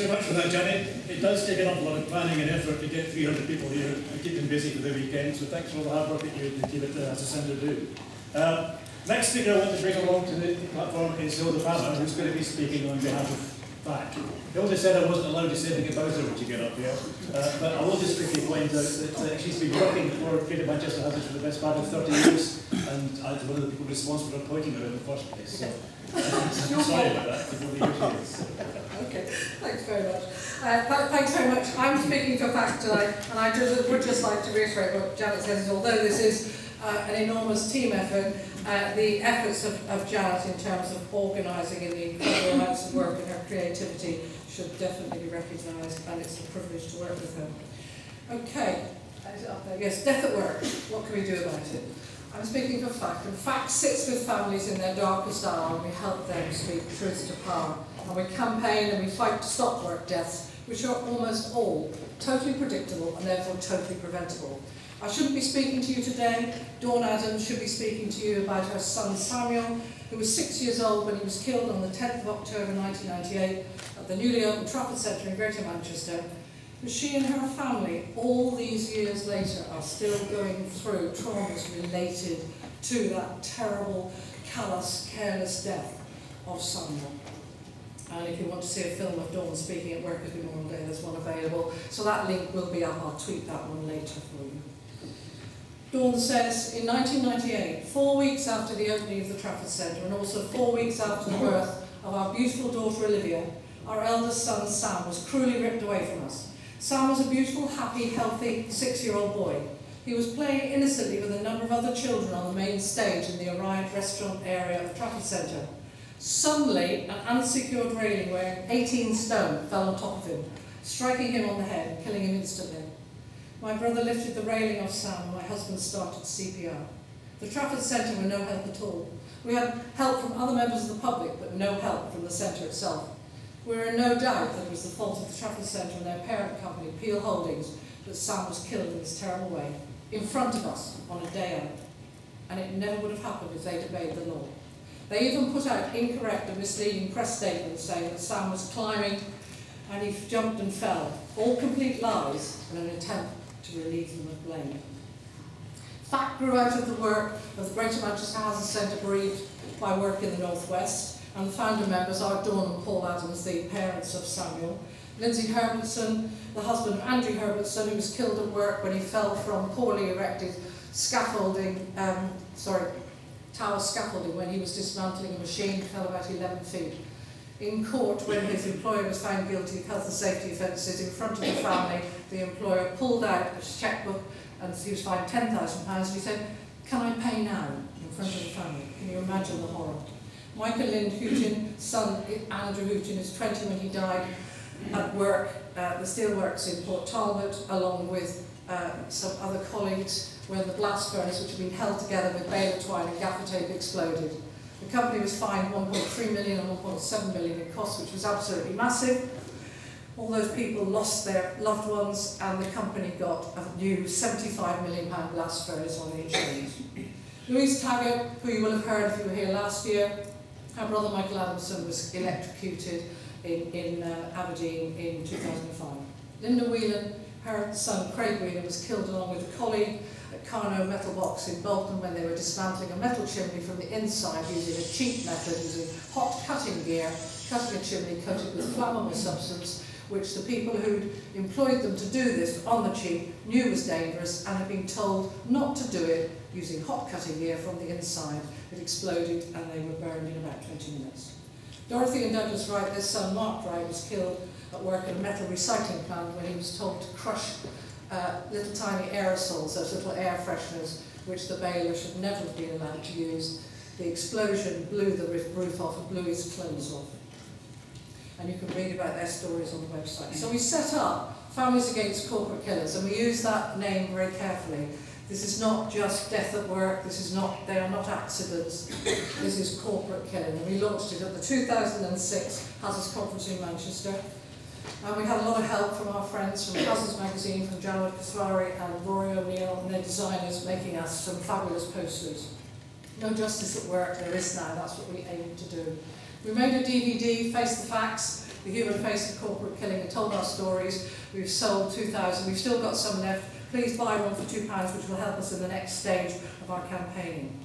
very much for that, Jenny. It does take an awful lot of planning and effort to get 300 people here and keep them busy for the weekend, so thanks for all the hard work that you and the team at the Centre do. Next speaker I want to bring along to the platform is Hilda, who's going to be speaking on behalf of Fack. Hilda said I wasn't allowed to say anything about her when she got up here, but I will just quickly point out that she's been working for Greater Manchester Hazards for the best part of 30 years, and I was one of the people responsible for appointing her in the first place. So, I'm sorry about that. Okay, thanks very much. Thanks very much. I'm speaking for Fack tonight, and I would just like to reiterate what Janet says, although this is an enormous team effort, the efforts of Janet in terms of organising and the incredible amounts of work and her creativity should definitely be recognised, and it's a privilege to work with her. Okay, is it up there? Yes, death at work. What can we do about it? I'm speaking for Fack, and Fack sits with families in their darkest hour, and we help them speak truth to power. And we campaign and we fight to stop work deaths, which are almost all totally predictable and therefore totally preventable. I shouldn't be speaking to you today. Dawn Adams should be speaking to you about her son Samuel, who was 6 years old when he was killed on the 10th of October 1998 at the newly opened Trafford Centre in Greater Manchester. But she and her family, all these years later, are still going through traumas related to that terrible, callous, careless death of Samuel. And if you want to see a film of Dawn speaking at work at Memorial Day, there's one available. So that link will be up. I'll tweet that one later for you. Dawn says, in 1998, 4 weeks after the opening of the Trafford Centre, and also 4 weeks after the birth of our beautiful daughter Olivia, our eldest son Sam was cruelly ripped away from us. Sam was a beautiful, happy, healthy 6-year-old boy. He was playing innocently with a number of other children on the main stage in the Orion restaurant area of the Trafford Centre. Suddenly, an unsecured railing weighing 18 stone fell on top of him, striking him on the head and killing him instantly. My brother lifted the railing off Sam and my husband started CPR. The Trafford Centre were no help at all. We had help from other members of the public, but no help from the centre itself. We were in no doubt that it was the fault of the Trafford Centre and their parent company, Peel Holdings, that Sam was killed in this terrible way, in front of us, on a day out. And it never would have happened if they'd obeyed the law. They even put out incorrect and misleading press statements saying that Sam was climbing and he jumped and fell. All complete lies in an attempt to relieve them of blame. Fack grew out of the work of the Greater Manchester Hazards Centre, bereaved by work in the North West, and the founder members are Dawn and Paul Adams, the parents of Samuel. Lindsay Herbertson, the husband of Andrew Herbertson, who was killed at work when he fell from poorly erected tower scaffolding when he was dismantling a machine, fell about 11 feet. In court, when his employer was found guilty of health and safety offences in front of the family, the employer pulled out his chequebook and he was fined £10,000 and he said, "Can I pay now?" in front of the family. Can you imagine the horror? Michael Lind Houghton, son Andrew Houghton, is 20 when he died at work, the steelworks in Port Talbot, along with some other colleagues, when the blast furnace, which had been held together with bale twine and gaffer tape, exploded. The company was fined £1.3 million and £1.7 million in costs, which was absolutely massive. All those people lost their loved ones, and the company got a new £75 million blast furnace on the insurance. Louise Taggart, who you will have heard if you were here last year, her brother Michael Adamson was electrocuted in Aberdeen in 2005. Linda Whelan, her son Craig Whelan, was killed along with a colleague at Carno Metal Box in Bolton when they were dismantling a metal chimney from the inside using a cheap method, using hot cutting gear, cutting a chimney coated with flammable substance, which the people who'd employed them to do this on the cheap knew was dangerous and had been told not to do it using hot cutting gear from the inside. It exploded and they were burned in about 20 minutes. Dorothy and Douglas Wright, their son Mark Wright, was killed at work at a metal recycling plant when he was told to crush little tiny aerosols, those little air fresheners, which the baler should never have been allowed to use. The explosion blew the roof off and blew his clothes off. And you can read about their stories on the website. So we set up Families Against Corporate Killers, and we use that name very carefully. This is not just death at work, they are not accidents, this is corporate killing. And we launched it at the 2006 Hazards Conference in Manchester. And we had a lot of help from our friends from Hazards Magazine, from Janet Kaswari and Rory O'Neill, and their designers making us some fabulous posters. No justice at work, there is now, that's what we aim to do. We made a DVD, Face the Facts, the human face of corporate killing and told our stories. We've sold 2,000. We've still got some left. Please buy one for £2, which will help us in the next stage of our campaigning.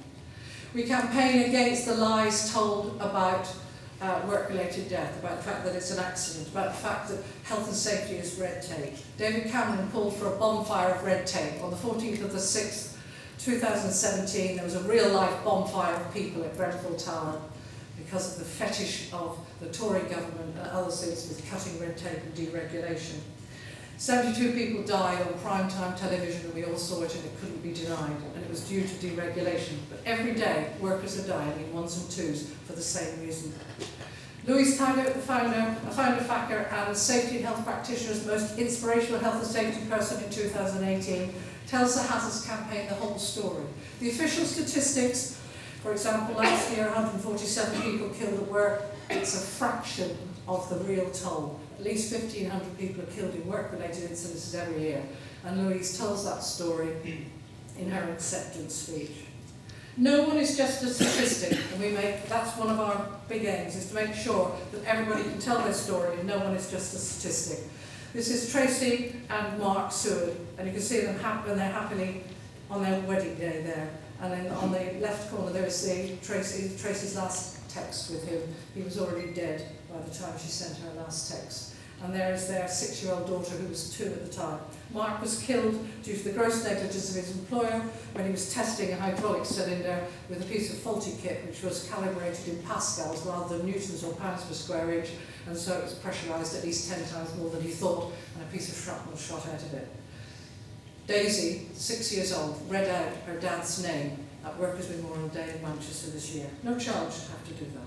We campaign against the lies told about work-related death, about the fact that it's an accident, about the fact that health and safety is red tape. David Cameron called for a bonfire of red tape. On the 14th of the 6th, 2017, there was a real-life bonfire of people at Grenfell Tower because of the fetish of the Tory government and other things with cutting red tape and deregulation. 72 people died on primetime television, and we all saw it, and it couldn't be denied, and it was due to deregulation. But every day, workers are dying in ones and twos for the same reason. Louise Taggart, the founder of Fack and safety and health practitioner's most inspirational health and safety person in 2018, tells the Hazards campaign the whole story. The official statistics, for example, last year 147 people killed at work, it's a fraction of the real toll. At least 1,500 people are killed in work-related incidences every year, and Louise tells that story in her acceptance speech. No one is just a statistic, and that's one of our big aims, is to make sure that everybody can tell their story and no one is just a statistic. This is Tracy and Mark Seward, and you can see them when they're happily on their wedding day there. And then on the left corner there is Tracy's last text with him. He was already dead by the time she sent her last text. And there is their 6-year-old daughter, who was 2 at the time. Mark was killed due to the gross negligence of his employer when he was testing a hydraulic cylinder with a piece of faulty kit which was calibrated in pascals rather than newtons or pounds per square inch, and so it was pressurised at least 10 times more than he thought, and a piece of shrapnel shot out of it. Daisy, 6 years old, read out her dad's name at Workers' Memorial Day in Manchester this year. No child should have to do that.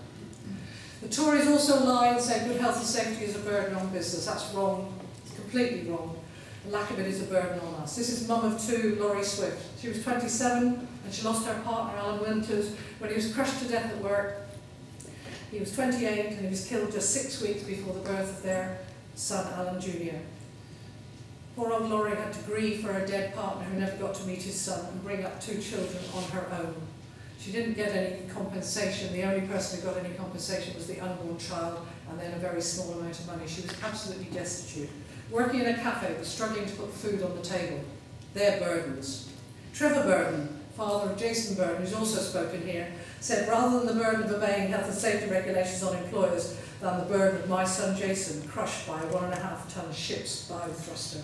The Tories also lie and say good health and safety is a burden on business. That's wrong, completely wrong. The lack of it is a burden on us. This is mum of 2, Laurie Swift. She was 27 and she lost her partner, Alan Winters, when he was crushed to death at work. He was 28 and he was killed just 6 weeks before the birth of their son, Alan Jr. Poor old Laurie had to grieve for her dead partner who never got to meet his son and bring up 2 children on her own. She didn't get any compensation. The only person who got any compensation was the unborn child, and then a very small amount of money. She was absolutely destitute. Working in a cafe, but struggling to put food on the table. They're burdens. Trevor Burton, father of Jason Burton, who's also spoken here, said, rather than the burden of obeying health and safety regulations on employers than the burden of my son Jason, crushed by a 1.5-ton ship's bow thruster.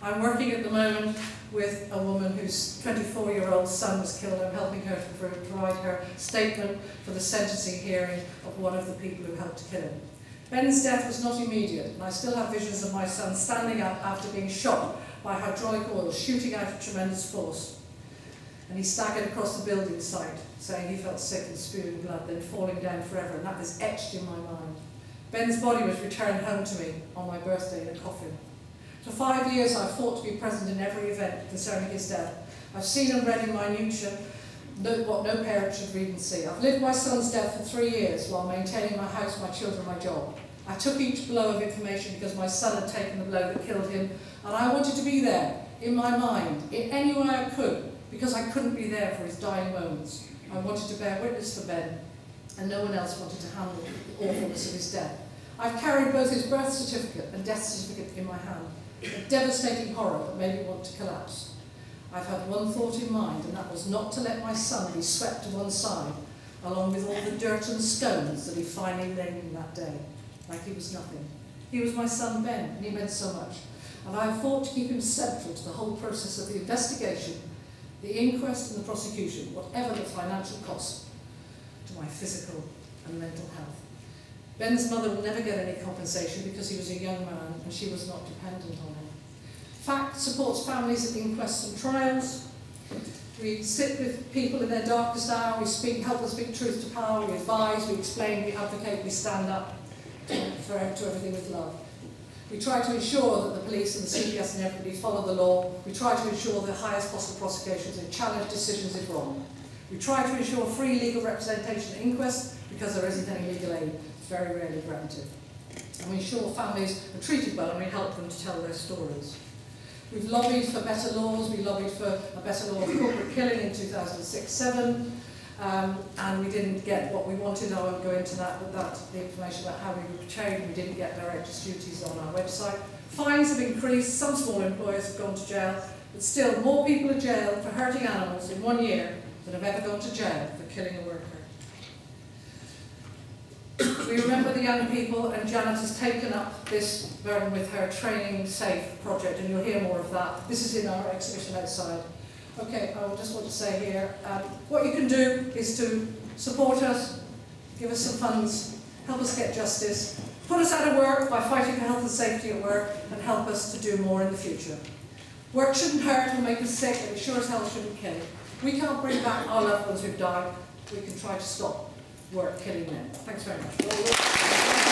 I'm working at the moment with a woman whose 24-year-old son was killed. I'm helping her to provide her statement for the sentencing hearing of one of the people who helped to kill him. Ben's death was not immediate, and I still have visions of my son standing up after being shot by hydraulic oil, shooting out with tremendous force. And he staggered across the building site, saying he felt sick and spewing blood, then falling down forever, and that is etched in my mind. Ben's body was returned home to me on my birthday in a coffin. For 5 years I've fought to be present in every event concerning his death. I've seen and read in minutia what no parent should read and see. I've lived my son's death for 3 years while maintaining my house, my children, my job. I took each blow of information because my son had taken the blow that killed him, and I wanted to be there, in my mind, in any way I could, because I couldn't be there for his dying moments. I wanted to bear witness for Ben, and no one else wanted to handle the awfulness of his death. I've carried both his birth certificate and death certificate in my hand, a devastating horror that made me want to collapse. I've had one thought in mind, and that was not to let my son be swept to one side, along with all the dirt and stones that he finally laid in that day, like he was nothing. He was my son Ben, and he meant so much. And I have fought to keep him central to the whole process of the investigation, the inquest and the prosecution, whatever the financial cost to my physical and mental health. Ben's mother will never get any compensation because he was a young man and she was not dependent on him. Fack supports families at inquests and trials. We sit with people in their darkest hour, we help them speak truth to power, we advise, we explain, we advocate, we stand up to everything with love. We try to ensure that the police and the CPS and everybody follow the law. We try to ensure the highest possible prosecutions and challenge decisions if wrong. We try to ensure free legal representation at inquests because there isn't any legal aid. It's very rarely granted. And we ensure families are treated well and we help them to tell their stories. We've lobbied for better laws. We lobbied for a better law of corporate killing in 2006-07. and we didn't get what we wanted. I won't go into that, but that's the information about how we were portrayed. We didn't get director's duties on our website. Fines have increased, some small employers have gone to jail, but still more people are jailed for hurting animals in 1 year than have ever gone to jail for killing a worker. We remember the young people, and Janet has taken up this burden with her Training Safe project, and you'll hear more of that. This is in our exhibition outside. Okay, I just want to say here, what you can do is to support us, give us some funds, help us get justice, put us out of work by fighting for health and safety at work, and help us to do more in the future. Work shouldn't hurt or make us sick, and it sure as hell shouldn't kill. We can't bring back our loved ones who've died. We can try to stop work killing them. Thanks very much.